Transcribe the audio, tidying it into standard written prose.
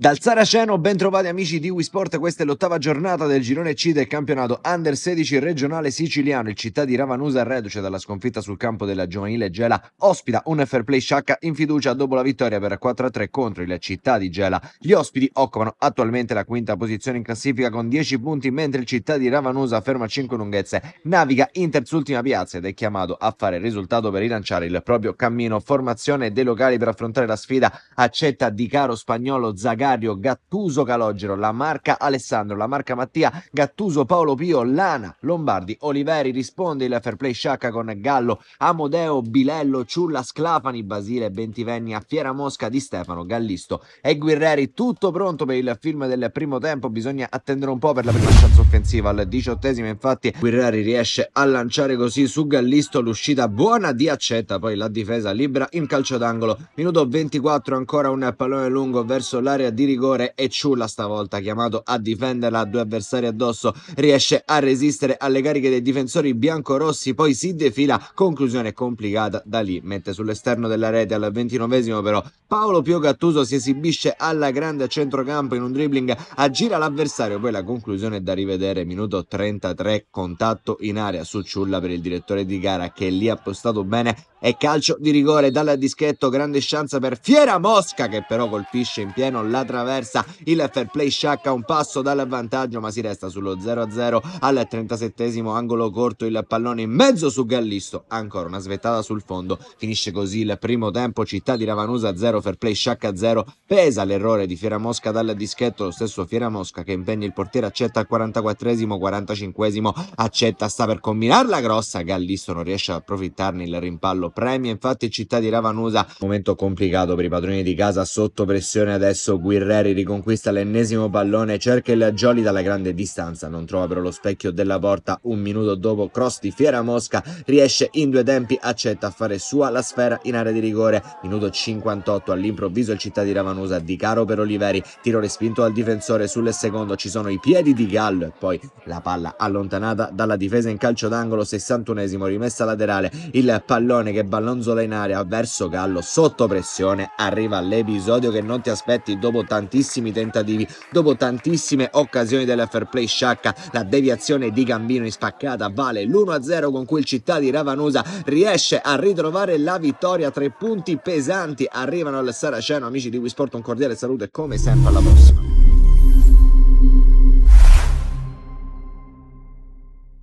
Dal Saraceno, ben trovati amici di Wisport, questa è l'ottava giornata del girone C del campionato Under 16 regionale siciliano. Il Città di Ravanusa, reduce dalla sconfitta sul campo della giovanile Gela, ospita un fair play sciacca in fiducia dopo la vittoria per 4-3 contro il Città di Gela. Gli ospiti occupano attualmente la quinta posizione in classifica con 10 punti, mentre il Città di Ravanusa, fermo a 5 lunghezze, naviga in terzultima piazza ed è chiamato a fare il risultato per rilanciare il proprio cammino. Formazione dei locali per affrontare la sfida: Accetta, Di Caro, Spagnolo, Zagario, Gattuso, Calogero, La Marca, Alessandro, La Marca, Mattia, Gattuso, Paolo Pio, Lana, Lombardi, Oliveri. Risponde il fair play sciacca con Gallo, Amodeo, Bilello, Ciulla, Sclafani, Basile, Bentivennia, Fiera Mosca, Di Stefano, Gallisto e Guerreri. Tutto pronto per il film del primo tempo, bisogna attendere un po' per la prima chance offensiva. Al 18esimo infatti Guerreri riesce a lanciare così su Gallisto, l'uscita buona di Accetta, poi la difesa libera in calcio d'angolo. Minuto 24, ancora un pallone lungo verso l'area di rigore e Ciulla, stavolta chiamato a difenderla, due avversari addosso, riesce a resistere alle cariche dei difensori biancorossi, poi si defila, conclusione complicata da lì, mette sull'esterno della rete. Al 29esimo però Paolo Pio Gattuso si esibisce alla grande a centrocampo in un dribbling, aggira l'avversario, poi la conclusione è da rivedere. Minuto 33, contatto in area su Ciulla per il direttore di gara che lì ha postato bene e calcio di rigore dal dischetto. Grande chance per Fiera Mosca che però colpisce in pieno la traversa. Il fair play sciacca un passo dal vantaggio, ma si resta sullo 0-0 al 37esimo, angolo corto, il pallone in mezzo su Gallisto, ancora una svettata sul fondo. Finisce così il primo tempo, Città di Ravanusa 0, fair play sciacca 0. Pesa l'errore di Fiera Mosca dal dischetto, lo stesso Fiera Mosca che impegna il portiere Accetta al 44esimo. 45esimo, Accetta sta per combinarla grossa, Gallisto non riesce ad approfittarne, il rimpallo premia infatti Città di Ravanusa. Momento complicato per i padroni di casa, sotto pressione adesso Guerreri riconquista l'ennesimo pallone, cerca il jolly dalla grande distanza, non trova però lo specchio della porta. Un minuto dopo, cross di Fiera Mosca, riesce in due tempi Accetta a fare sua la sfera in area di rigore. Minuto 58, all'improvviso il Città di Ravanusa, Di Caro per Oliveri, tiro respinto al difensore. Sul secondo ci sono i piedi di Gallo e poi la palla allontanata dalla difesa in calcio d'angolo. 61esimo, rimessa laterale, il pallone che ballonzola in area verso Gallo, sotto pressione arriva l'episodio che non ti aspetti dopo tantissimi tentativi, dopo tantissime occasioni del fair play sciacca. La deviazione di Gambino in spaccata vale l'1-0 con cui il Città di Ravanusa riesce a ritrovare la vittoria. 3 punti pesanti arrivano al Saraceno. Amici di Wisport, un cordiale saluto e come sempre alla prossima.